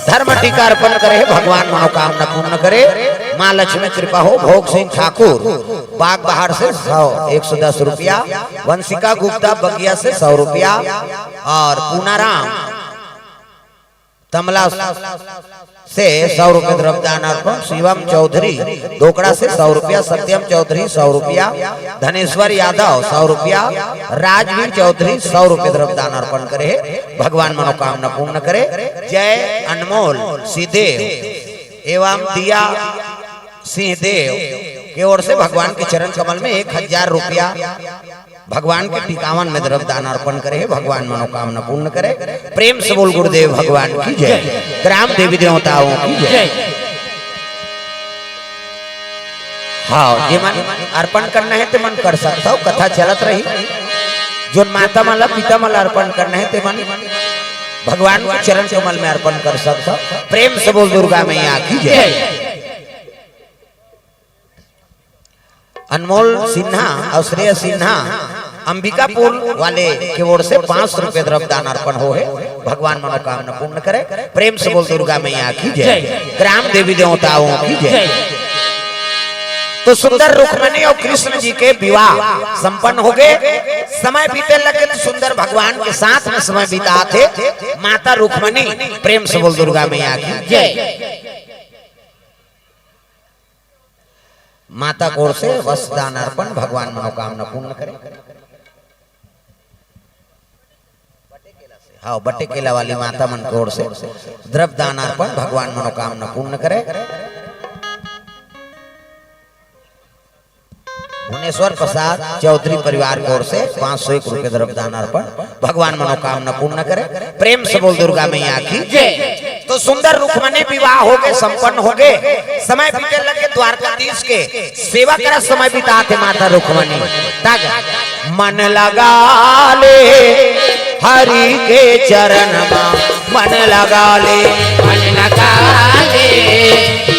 धर्म टीका अर्पण करे भगवान मनोकामना पूर्ण करे माँ लक्ष्मी कृपा हो भोग सिंह ठाकुर बाग बहार से 110 रुपया वंशिका गुप्ता बगिया से 100 रुपया और पूनाराम तमला से 100 रुपये द्रव्यदान अर्पण शिवम चौधरी दोकड़ा से 100 रुपया सत्यम चौधरी 100 रुपया धनेश्वर यादव 100 रुपया राजवीर चौधरी 100 रुपये द्रव्यदान अर्पण करे भगवान मनोकामना पूर्ण करे जय अनमोल सिंहदेव एवं दिया सिंहदेव की ओर से भगवान के चरण कमल में 1000 रुपया भगवान के टिकावन में द्रव्य दान अर्पण करे, भगवान मनोकामना पूर्ण करे। प्रेम से बोल गुरुदेव भगवान की जय, ग्राम देवी देवताओं की जय। हाँ, जे मन अर्पण करना है तो मन कर सकता हो, कथा चलत रही। जो माता माला पिता माला अर्पण करना है तो मन भगवान के चरण कमल में अर्पण कर सकता। प्रेम से बोल दुर्गा मैया की जय। अनमोल सिन्हा और श्रेय सिन्हा अंबिकापुर वाले की ओर से 500 रुपए द्रव्य दान अर्पण हो है, भगवान मनोकामना पूर्ण करे। प्रेम से बोल दुर्गा मैया की जय, ग्राम देवी देवताओं की जय। तो सुंदर रुक्मणी और कृष्ण जी के विवाह संपन्न हो गए। समय बीते लगे तो सुंदर भगवान के साथ में समय बिता थे माता रुक्मणी। प्रेम से बोल दुर्गा मैया की जय। माता की ओर से वस्त्र दान अर्पण, भगवान मनोकामना पूर्ण करे। हाँ, बट्टे केला वाली माता मन की ओर से द्रव्य दान अर्पण, भगवान मनोकामना पूर्ण करे। भुवनेश्वर प्रसाद चौधरी परिवार की ओर से 501 रुपए द्रव्य दान अर्पण, भगवान मनोकामना पूर्ण करे। प्रेम से बोल दुर्गा मैया की जय। तो सुंदर रुक्मणी विवाह हो गए, संपन्न हो गए। समय बीते लगे द्वारकाधीश के सेवा करा समय बिताते माता रुक्मणी। मन लगा ले हरि के चरण में, मन लगा ले, मन लगा ले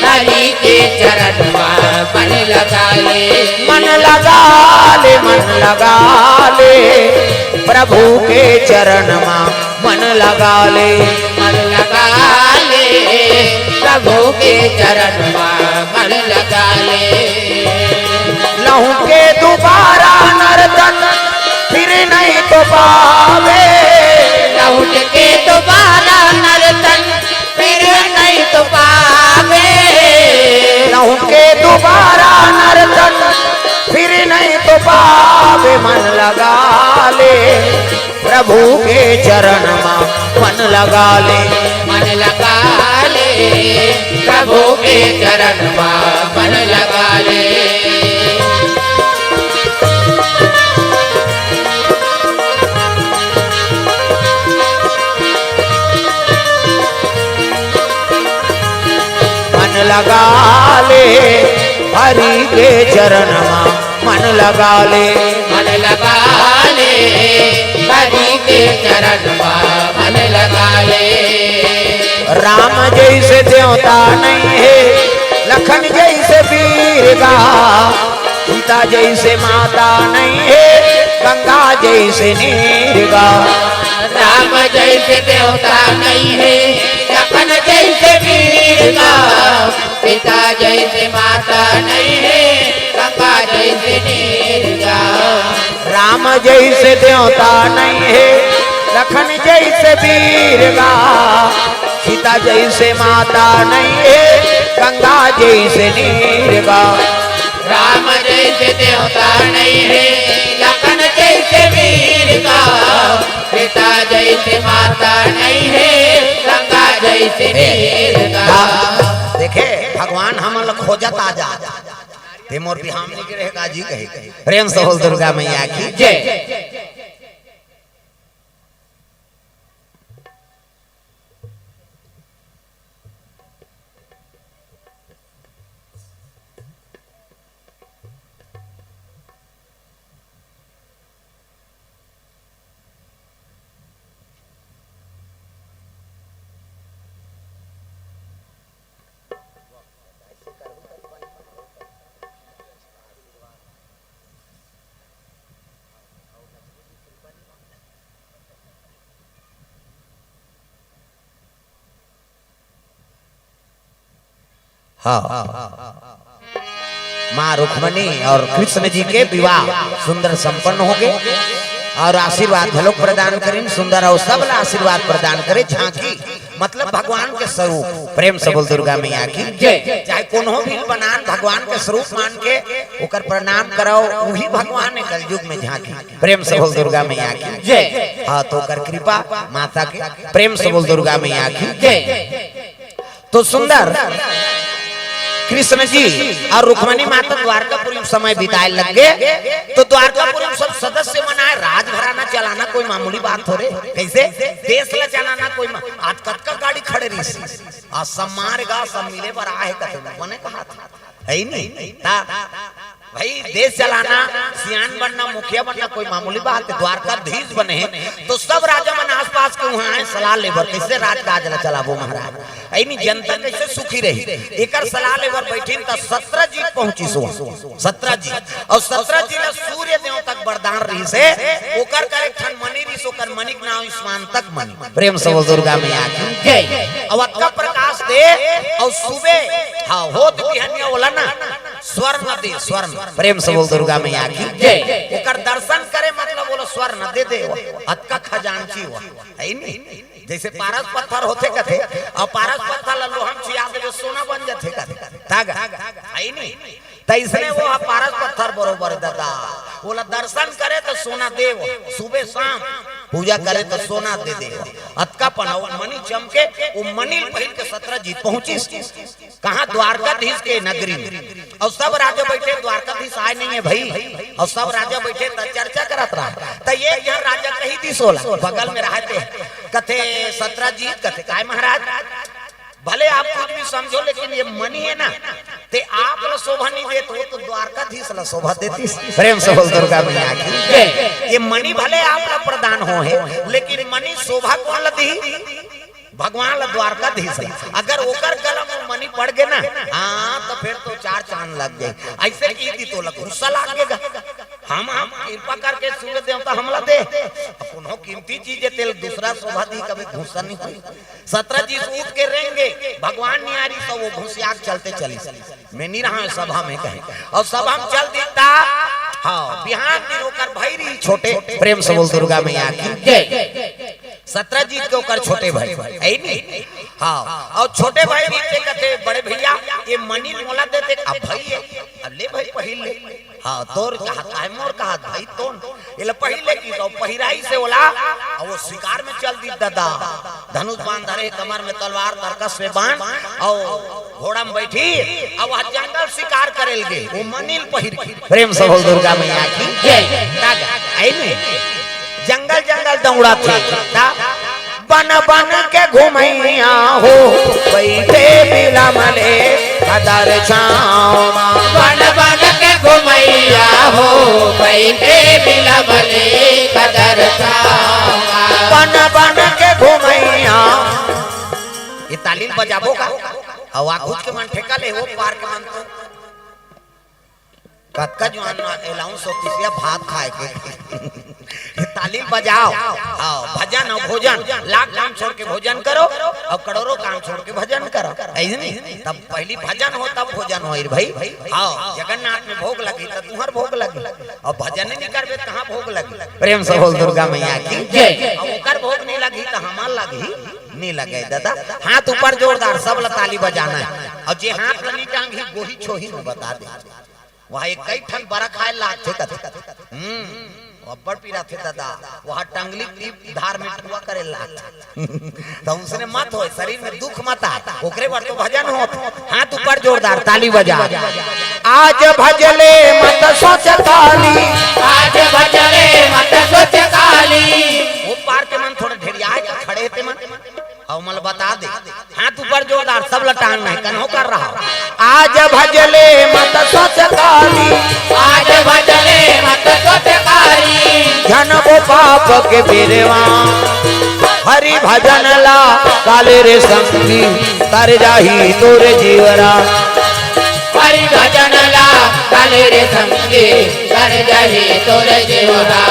हरि के चरण में, मन लगा ले, मन लगा ले, मन लगा ले प्रभु के चरण में, मन लगा ले, मन लगा ले प्रभु के चरण में, मन लगा ले। लहू के दोबारा नर्तन फिर नहीं तो पावे, लौट के दोबारा नर्तन फिर नहीं तो पावे, लहू के दोबारा नर्तन फिर नहीं तो पावे। मन लगा ले प्रभु के चरण में, मन लगा ले, मन लगा ले प्रभु के चरण में, मन लगा ले। मन लगा ले हरि के चरण में, मन लगा ले, मन लगा ले हरि के चरण में, मन लगा ले। राम जैसे देवता नहीं है, लखन जैसे वीर गा, सीता जैसे माता नहीं है, गंगा जैसे नीर गा। राम जैसे देवता नहीं है, लखन जैसे वीर का, पिता जैसे माता नहीं है, गंगा जैसे नीर का। राम जैसे देवता नहीं है, लखन जैसे वीर गा, सीता जैसे माता नहीं है, गंगा जैसे नीर गा। राम जैसे देवता नहीं है, लखन जैसे वीर का, पिता जैसे माता नहीं है, गंगा जैसे नीर का। देखे भगवान हम खोजत आ जा ते मोर बिहाम नहीं के रहेगा जी कहे। प्रेम से बोल दुर्गा मैया की जय। हाँ, माँ रुक्मणी और कृष्ण जी के विवाह सुंदर संपन्न हो गए और आशीर्वाद भलोक प्रदान करें सुंदर और सबल आशीर्वाद प्रदान करे। झांकी मतलब भगवान के स्वरूप। प्रेम से बोल दुर्गा मैया की जय। चाहे कोनो भी बनान भगवान के स्वरूप मान के ओकर प्रणाम करो, वही भगवान है कलयुग में झांकी। प्रेम से बोल दुर्गा मैया की जय। हाँ, तो कर कृपा माता के। प्रेम से बोल दुर्गा मैया की जय। तो सुंदर कृष्ण जी और रुक्मणी माता द्वारकापुरी में समय बिताए लग गए। तो द्वारकापुरी में सब सदस्य मनाए, राज घराना चलाना कोई मामूली बात हो रे। कैसे देश ला चलाना कोई आज कत का गाड़ी खड़े रही और सब मारेगा सब मिले पर आहे कथे बने कहा था है नहीं भाई। देश चलाना, सियान बनना, मुखिया बनना कोई मामूली बात है। द्वारकाधीश बने तो सब राजा मन आसपास के वहां आए सलाह लेबर कैसे राज चलाबो महाराज, ऐ नहीं जनता कैसे सुखी रही। एकर सलाह लेबर बैठी तो 17 जी पहुंची सो 17 जी और 17 जी ला सूर्य देव तक वरदान रही से ओकर करे ठन मनी रही सोकर मनिक नाम ईस्मान तक मनी। प्रेम से बोल दुर्गा मैया की जय। अवत का प्रकाश दे और सुबह हाँ होत बिहनिया बोला ना स्वर्ण दे स्वर्ण। प्रेम से बोल दुर्गा मैया की जय। ओकर दर्शन करे मतलब बोलो स्वर्ण दे दे अत का खजांची हुआ है नहीं। जैसे पारस पत्थर होते कथे और पारस पत्थर ला लोहम छिया दे सोना बन जाते कथे तागा है नहीं। तैसने वो पारस पत्थर बरोबर दादा बोला दर्शन करे तो सोना देव, सुबह शाम पूजा करे तो सोना दे दे। अतका पनाव मणि चमके वो मणि पहल के 17 जीत पहुंची कहां द्वारकाधीश के नगरी में। और सब राजा बैठे, द्वारकाधीश आए नहीं है भाई और सब राजा बैठे तो चर्चा करत रहा। तो ये यहाँ राजा कही थी 16 बगल में रहते कथे 17 जीत कथे काय महाराज भले आप कुछ भी समझो लेकिन ये मनी है ना ते आप ला शोभा नहीं देते तो द्वारकाधीश ला शोभा देती। प्रेम से बोल दुर्गा मैया की ये मनी भले आप ला प्रदान हो है लेकिन मनी शोभा कौन ला दी भगवान ला द्वारकाधीश। अगर ओकर गला में मनी पड़ गए ना हाँ तो फिर तो 4 चांद लग जाए। ऐसे की दी तो गुस्सा लागेगा। हम कृपा करके सूर्य देवता हमला दे पुनः कीमती चीज तेल दूसरा शोभा दी कभी गुस्सा नहीं हुई। 17 जी उठ के रहेंगे भगवान नियारी तो वो घुसियाक चलते चली मैं नहीं रहा सभा में कहे और सभा में चल दिखता हाँ बिहान दिन होकर भैरी छोटे। प्रेम से बोल दुर्गा मैया की जय। 17 जीत के ओकर छोटे भाई है नहीं हाँ और छोटे भाई भी कहते बड़े भैया ये मनी मोला देते अब भाई ले भाई पहिल ले हाँ तोर कहा मोर कहा भाई तोन ये ले पहिल ले की तो पहिराई से बोला और वो शिकार में चल दी दादा धनुष बांध धरे कमर में तलवार तरकस में बांध और घोड़ा में बैठी अब वह जंगल शिकार करेल गे वो मनील पहिर की। प्रेम से बोल दुर्गा मैया की जय। जंगल जंगल दौड़ा थे बन बन के घुमैया हो बैठे बिला मले कदर छाँव बन बन के घुमैया हो बैठे बिला मले कदर छाँव बन बन के घुमैया। ये तालीम बजाबो का हवा कुछ के मन ठेका ले वो पार के मन तो कक्का जवान अलाउंस होती है भात खाए के तालीम बजाओ आओ भजन और भोजन लाख काम छोड़ के भोजन करो और करोड़ों काम छोड़ के भजन करो ऐसे नहीं। तब पहली भजन हो तब भोजन हो भाई आओ जगन्नाथ में भोग लगी तो तुम्हार भोग लगी और भजन नहीं करबे कहाँ भोग लगी। प्रेम से बोल दुर्गा मैया की जय। ओकर भोग नहीं लगी तो हमार लगी नहीं लगे दादा। हाथ ऊपर जोरदार सब ताली बजाना है और जे हाथ नहीं टांगी गोही छोही में बता दे वहाँ एक कई ठन बड़ा खाए लाग थे अब्बड़ पीरा थे दादा वहाँ टंगली की धार में ठुआ करे लाग तो उसने मत हो शरीर में दुख मत आ ओकरे बार तो भजन हो। हाथ ऊपर जोरदार ताली बजा आज भजले मत सोच काली आज भजले मत सोच काली। वो पार के मन थोड़ा ढेरिया खड़े थे मन और मल बता दे हाथ ऊपर जोरदार सब लटान नहीं कन्हो कर रहा आज भजले मत सोच काली आज भजले मत सोच काली। जन को पाप के बिरवा हरि भजन ला काले रे संगी तर जाही तोरे जीवरा हरि भजन ला काले रे संगी तर जाही तोरे जीवरा।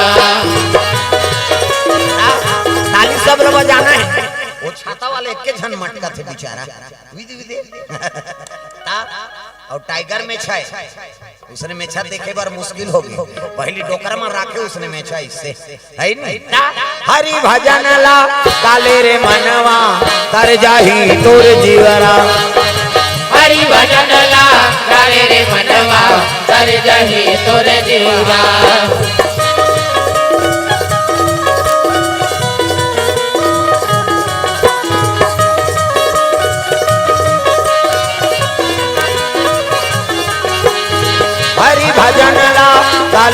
ताली सब लोग बजाना है। वो छाता वाले एक के झन मटका थे बेचारा विधि विधि और टाइगर में छाए उसने मेछा देखे बार मुश्किल होगी पहली डोकर में राखे उसने मेछा इससे है नहीं। हरि भजन ला काले रे मनवा तर जाही तोर जीवरा हरि भजन ला काले रे मनवा तर जाही तोर जीवरा।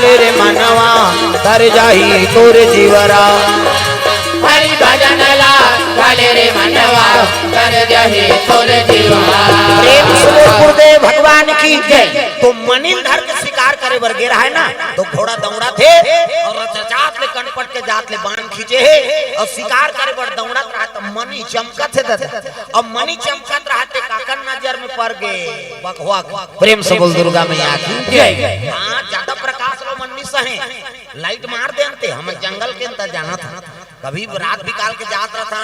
काले रे मनवा तर जाही तोर जीवरा। हरि भजन ला काले रे मनवा कर जही तोर जीवा। प्रेम से बोल गुरुदेव भगवान की जय। तो मनिल धर के शिकार करे बर गेरा है ना, तो घोड़ा दौड़ा थे और जात ले कनपट के जात ले बाण खींचे है और शिकार करे बर दौड़ा रहा तो मनी चमकत थे और मनी चमकत रहते काकन नजर में पड़ गए बकवा। प्रेम से बोल दुर्गा मैया की जय। हां ज्यादा प्रकाश लो मन्नी सहे लाइट मार देते हम जंगल के अंदर जाना था, कभी रात निकाल के जात रहता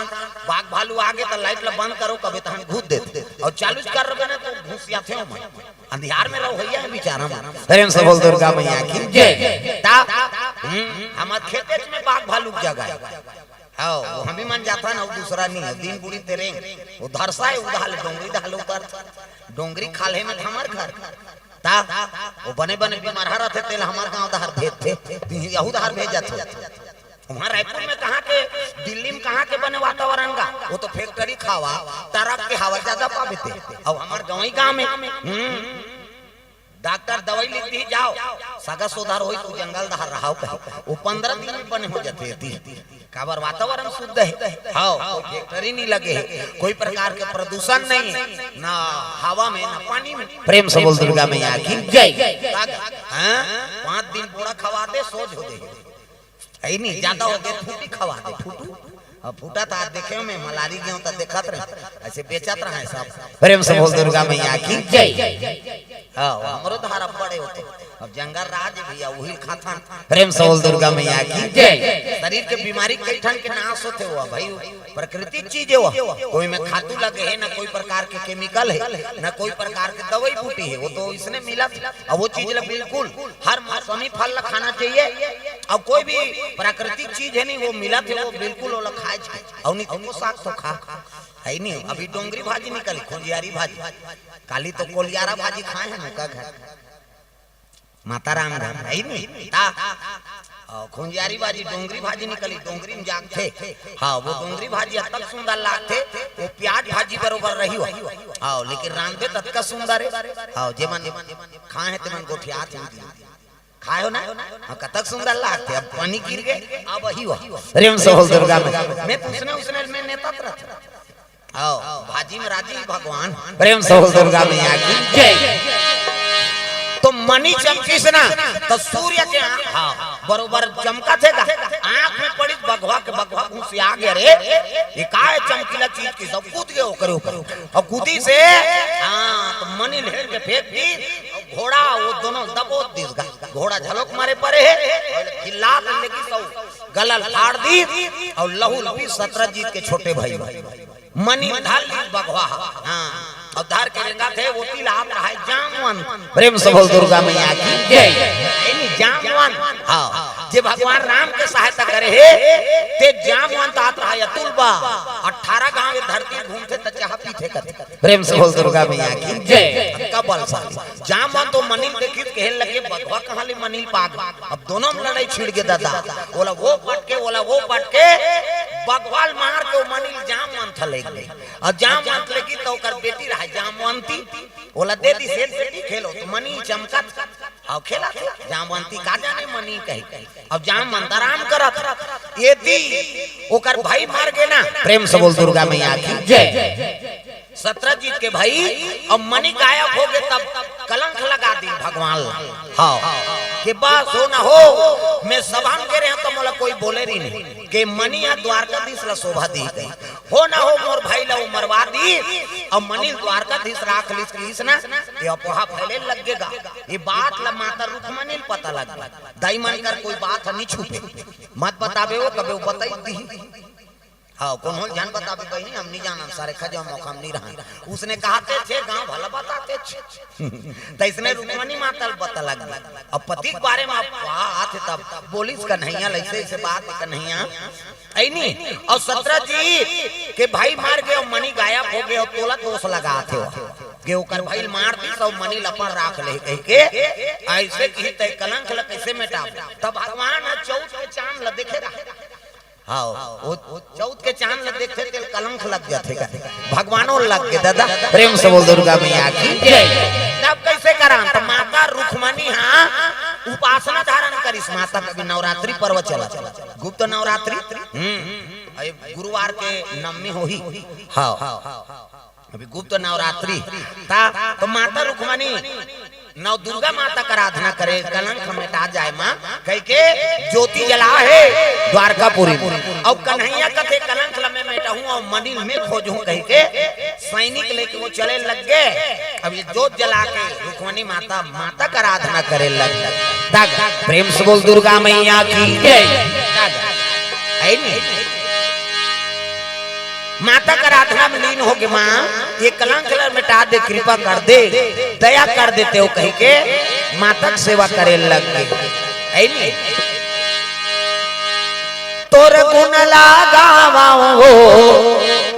बाघ भालू आगे तो लाइट ला बंद करो, कभी तो हम घूस देते और चालू कर रहे ना तो घुसिया थे अंधियार में रहो भैया बेचारा। प्रेम से बोल दुर्गा मैया की जय। हमारे खेते में बाघ भालू जगह आओ हम भी मन जाता ना दूसरा नहीं दिन बुढ़ी तेरे उधर सा उधाल डोंगरी डाल उतर डोंगरी खाले में हमार घर ता वो बने बने बीमार रहते तेल हमार गांव दहर भेज थे यहू दहर भेज जाते। वहाँ रायपुर में कहाँ के दिल्ली में कहाँ के बने वातावरण का वो तो फैक्ट्री खावा ट्रक के हवा ज्यादा पावे थे। अब हमारे गाँव में डॉक्टर दवाई लिख दी जाओ सगा सुधार हो तो जंगल दहर रहा वो 15 दिन में बने हो जाते काबर वातावरण शुद्ध है। हाँ कोई फैक्ट्री नहीं लगे है, कोई प्रकार के प्रदूषण नहीं है ना हवा में ना पानी में। प्रेम से बोल दुर्गा मैया की जय। 5 दिन बोरा खवा दे सोच हो दे नहीं ज्यादा हो गया फूटी खवा दे फूटू अब फूटा था देखे में मलारी गेहूं तो देखत रहे ऐसे बेचत रहे सब। प्रेम से बोल दुर्गा मैया की जय। हां हमरो धारा बड़े होते अब जंगल राज भैया वही खाता। प्रेम से बोल दुर्गा मैया की जय। शरीर के बीमारी कई ठन के नाश होते हुआ भाई प्राकृतिक चीज है वो कोई में खातू लगे है ना कोई प्रकार के केमिकल है ना कोई प्रकार के दवाई बूटी है वो तो इसने मिला अब वो चीज बिल्कुल हर मौसमी फल खाना चाहिए। अब कोई भी प्राकृतिक चीज है नहीं वो मिला थे वो बिल्कुल वो खाए और नहीं तुमको साग तो खा है नहीं। अभी डोंगरी भाजी निकली खोजियारी भाजी काली तो कोलियारा भाजी खाए हैं उनका घर माता राम धाम है नहीं ता खोजियारी भाजी डोंगरी भाजी निकली डोंगरी में जाग थे। हाँ वो डोंगरी भाजी अतक सुंदर लागते वो प्याज भाजी बरोबर रही हो। हाँ लेकिन रांधे तक सुंदर है। हाँ जेमन खाए हैं तेमन गोठिया खायो ना कतक सुंदर लागते अब पानी गिर गए अब वही हुआ। प्रेम से बोल दुर्गा मैं पूछने उसने में नेता आओ भाजी में राजी भगवान। प्रेम से बोल दुर्गा मैया की जय। तो मनी चमकी से ना तो सूर्य के बरोबर चमका थे आंख में पड़ी बगवा के बगवा घुस आ गया रे ये काय चमकीला चीज की सब कूद गए ओकरे ऊपर और कूदी से तो मनी लेर के फेंक दी घोड़ा वो दोनों दबो दिस घोड़ा झलक मारे पड़े है खिला लेगी सब गलल फाड़ दी और लहू लहू सत्रजीत के छोटे भाई मनी ढाल बगवा। हाँ उद्धार के रेंगा थे वो तिल आप रहा है जामवन। प्रेम से बोल दुर्गा मैया की जय। जामवन हाँ जे भगवान राम के सहायता करे है ते जामवन तात रहा है अतुलबा 18 गांव धरती घूमते त चाह पीते करते। प्रेम से बोल दुर्गा मैया की जय। का बलशाली जामवन तो मनील देखी कहने लगे बगवा कहां ले मनील पाग अब दोनों में लड़ाई छिड़ गया दादा बोला वो पट के बगवाल मार के मनील जामवन थले गए और जामवन लगी तो कर बेटी रहा जामवंती बोला दे दी सेल बेटी खेलो तो मनी चमकत और खेला थे जामवंती का जाने मनी कही अब जामवंत आराम करत ये दी ओकर भाई मार गए ना। प्रेम से बोल दुर्गा मैया की जय। सत्रजीत के भाई अब मनी गायब हो गए तब कलंक लगा दी भगवान हाँ के बात हो ना हो मैं सभा में कह रहे हैं तो मोला कोई बोले रही नहीं के मनी यहाँ द्वारकाधीश ला शोभा दी गई हो ना हो मोर भाई ला मरवा दी और मनी द्वारकाधीश राख लीस ना ये अपोहा फैले लगेगा ये बात ला माता रुक्मणी पता लगा दाई मन कर कोई बात नहीं छुपे मत बतावे वो कभी बताई दी। हाँ कौन हो जान बतावे कहीं हम नहीं जाना सारे खजा मौका नहीं रहा उसने कहा थे गांव भला बताते तो इसने रुक्मणी माता बता लगा अब पति के बारे में बात तब बोलिस कन्हैया ऐसे ऐसे बात कन्हैया ऐनी और सत्रजीत के भाई मार गए और मनी गायब हो गए और तोला दोष लगा थे के ओकर भाई मार दी सब मनी लपन राख ले कह के ऐसे की तय कलंक ल कैसे मिटा तब भगवान चौथ के चांद ल देखे रहा हाँ वो चौथ के चांद ल देखते थे कलंक लग जाते भगवानों लग गए दादा। प्रेम से बोल दुर्गा मैया की जय। तब कैसे करा तो माता रुक्मणी हाँ उपासना धारण इस माता का भी नवरात्रि पर्व चला गुप्त नवरात्रि गुरुवार के नवमी हो ही हाँ अभी गुप्त नवरात्रि था तो माता रुक्मणी नव दुर्गा माता का आराधना करे कलंक मिटा जाए माँ कह के ज्योति जला है द्वारकापुरी और कन्हैया कथे कलंक लमे मेटा हूँ और मंदिर में खोजूं कह के सैनिक लेके वो चले लग गए। अब ये जोत जला के रुक्मणी माता माता का आराधना करे लग प्रेम से बोल दुर्गा मैया की माता का आराधना में लीन हो के माँ ये कलंक मिटा दे कृपा कर दे दया कर देते हो कह के माता की सेवा करे लग गए। तोर गुण लगावाओ हो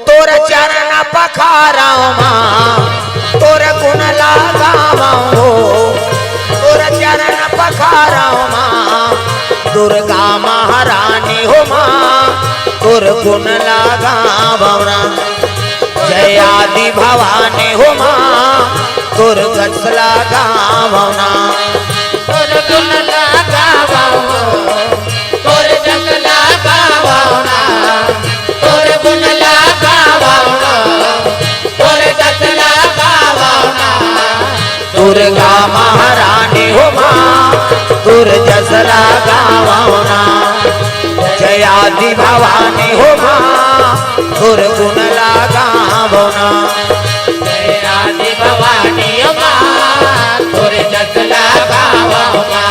तोर चरण पखाराओ माँ तोर गुण लगावाओ हो तोर चरण पखाराओ माँ दुर्गा महारानी हो माँ तोर गुण लगावना जय आदि भवानी हो माँ तोर गस लगावना तोर गुण लगावो तोर जग लगावना तोर गुण लगावो तोर जग लगावना दुर्गा महारानी हो माँ तोर जस लगावना जय आदि भवानी हो माँ तोर गुण लगावना जय आदि भवानी हो माँ तोर जग लगावना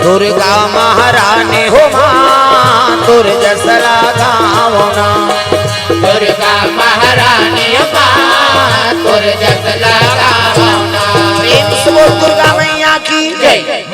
दुर्गा महारानी हो माँ तोर जस लगावना दुर्गा महारानी माँ तोर जग लगावना प्रेम से बोल दुर्गा मैया की जय।